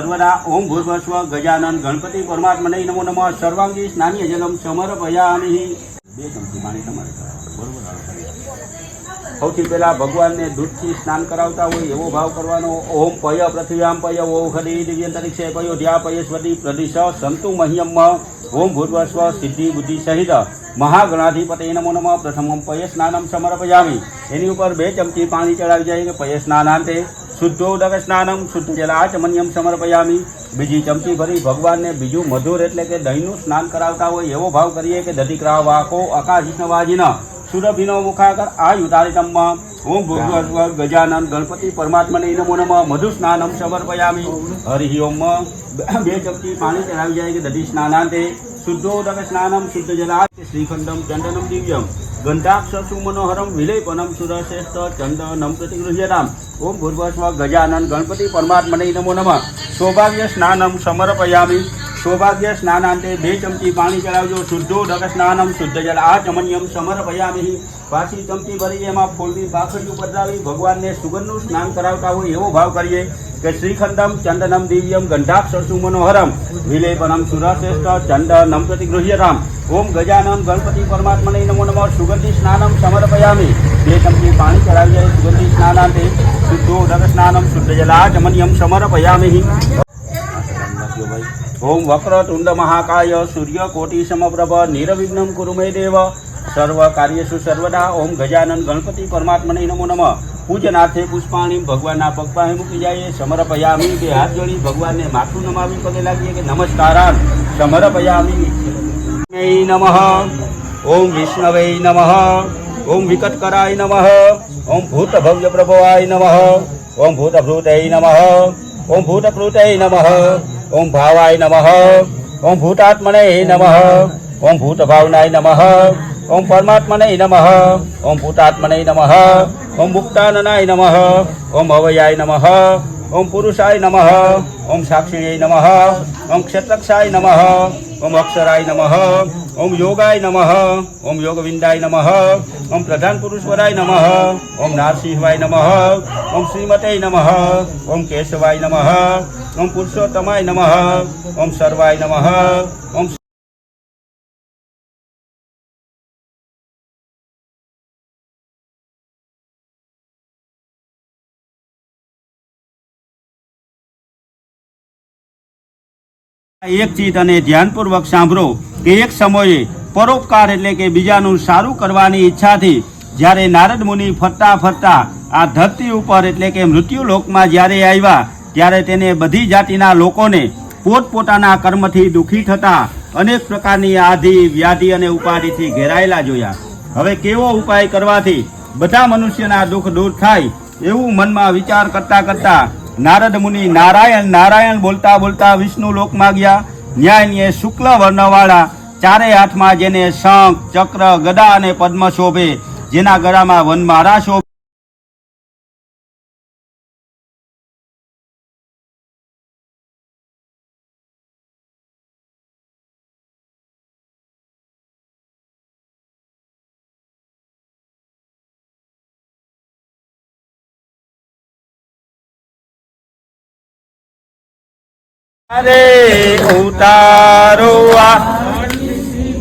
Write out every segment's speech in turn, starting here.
सर्वदा ओम भूर्भुवस्व गजानन गणपति परमात्मने नमो नमः सर्वांगी स्नानी जलम समर्पयामि। बे चमची पाणी તમારે બરોબર સૌથી પહેલા ભગવાનને દૂધથી સ્નાન કરાવતા હોય એવો ભાવ કરવાનો। ઓમ પય પૃથ્વ્યામ પય ઓહરી દિવ્યંતરિક્ષે પયો ધ્યા પયેશ્વરી પ્રદિશ સંતુ મહ્યમ ओम भूर्भुवस्व सिद्धि बुद्धि सहित महागणाधिपति नमो नमः प्रथमं पय स्नानम समर्पयामि। एनी ऊपर 2 चमची पानी चढ़ावी जाए कि पय स्नानांते शुद्धोदक स्नानम शुद्ध जलाचमन्यम समर्पयामि। बीजी चमची भरी भगवान ने बीजू मधुर एटले के दहीनु स्नान करावता होय एवो भाव करिए कि दधिक्रा वाको आकाशिष्णवाजिन सुरभिनो मुखाकर आयुतारितम। ओम भूर्भुवस्व गजानन गणपति परमात्मने नमो नमः मधु स्नानम समर्पयामि। हरि ओम 2 चमची पानी चढ़ावी जाए कि दधि स्नानांते शुद्धोदक स्नानम शुद्ध जला श्रीखंडम चंदनम दिव्यम गंधाक्षरसु मनोहरम विलेपनम सुरश्रेष्ठ चंदनम प्रतिगृह्यताम। ओम भूर्भुवस्व गजानन गणपति परमात्मने नमो नमः सौभाग्य स्नानम समर्पयामि। सौभाग्य स्नानांते 2 चमची पानी चढ़ावजो शुद्धोदक स्नानम शुद्ध जल आचमन्यम समर्पयामि। पाછી ચમચી ભરી એમાં ફૂલની પાખડીઓ પધરાવી ભગવાનને સુગંધનું સ્નાન કરાવતા હોય એવો ભાવ કરીએ કે શ્રીખંડમ ચંદનમ દિવ્યમ ગંધાક્ષરસુ મનોહરમ વિલેપનમ સુરશ્રેષ્ઠ ચંદનમ प्रतिगृह्यताम। ओम गजानन गणपति परमात्मने नमो नमः सुगंधि स्नानम समर्पयामि। 2 चमची पानी चढ़ावी जाए सुगंधि स्नानांते शुद्धोदक स्नानम शुद्ध जलाचमन्यम समर्पयामि। ओम वक्रतुंड महाकाय सूर्यकोटि समप्रभ निर्विघ्नं कुरु मे देव सर्व कार्येषु सर्वदा। ओम गजानन गणपति परमात्मने नमो नमः पूजनार्थे पुष्पाणी भगवान पगपाहे मूकी जाए समर्पयामि। 2 हाथ जोड़ी भगवान ने माथुं नमावी पगे लागिए कि नमस्कारान् समर्पयामि। नमः ओम विष्णवे नमः ओम विकटकराय नमः ओम भूतभव्य प्रभवाय नमः ओम भूतभृतये नमः ओम भूतकृतये नमः ओम भावाय नमः ओम भूतात्मने नमः ओम भूतभावनाय नमः ओम परमात्मने नमः ओम भूतात्मने नमः ओम मुक्ताननाय नमः ओम अवयाय नमः ओम पुरुषाय नमः ओम साक्षिणे नमः ओम क्षेत्रक्षाय नमः ओम अक्षराय नमः ओम योगाय नमः ओम योगविंदाय नमः ओम प्रधान पुरुषवराय नमः ओम नारसिंहाय नमः ओम श्रीमते नमः ओम केशवाय नमः ओम पुरुषोत्तमाय नमः ओम सर्वाय नमः ओम एक चीज अने ध्यानपूर्वक सांभळो कि एक समये परोपकार एटले के बीजानुं सारूं करवानी इच्छाथी ज्यारे नारद मुनि फरता फरता आ धरती उपर एटले के मृत्युलोकमां ज्यारे आव्या त्यारे तेने बधी जातिना लोकोने पोतपोताना कर्मथी दुखी थता अनेक प्रकारनी आधि व्याधि अने उपाधिथी घेरायेला जोया। हवे केवो उपाय करवाथी बधा मनुष्यना दुख दूर थाय एवुं मनमा विचार करता करता नारद मुनि नारायण नारायण बोलता बोलता विष्णु लोक में गया। न्याय शुक्ल वर्णवाड़ा 4 हाथ में जेने शंख चक्र गदा अने पद्म शोभे जेना गळा में वनमाला शोभे अरे उतारो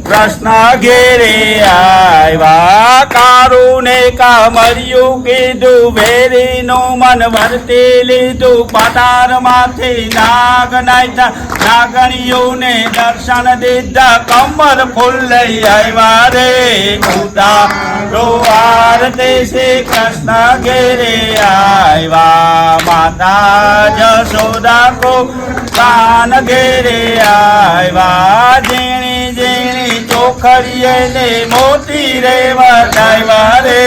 प्रश्न घेरे आया कारुणे का मरियु कीधु भेरी नो मन वर्ती लीधु पतार माथे नाग नायता नागणियों ने दर्शन दीधा कमर फूल लई आया रे उतारो आरती श्री कृष्ण घेरे आया माता जशोदा को कान घेरे आया जीणी जीणी चोखड़िए ने मोती रे वटाया रे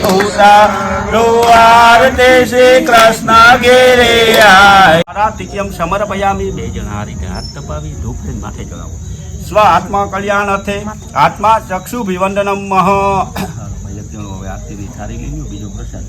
उतारो आरती श्री कृष्ण घेरे आया। तिक्यम समर्पयामि। 2 जणा आ रीते हाथ तपावी धूप लईने माथे चढ़ावो। स्व आत्मा कल्याण अर्थे आत्मा चक्षु विवंदनम मह। 1 जणो हवे आरती थारी लई लो, बीजो प्रसाद।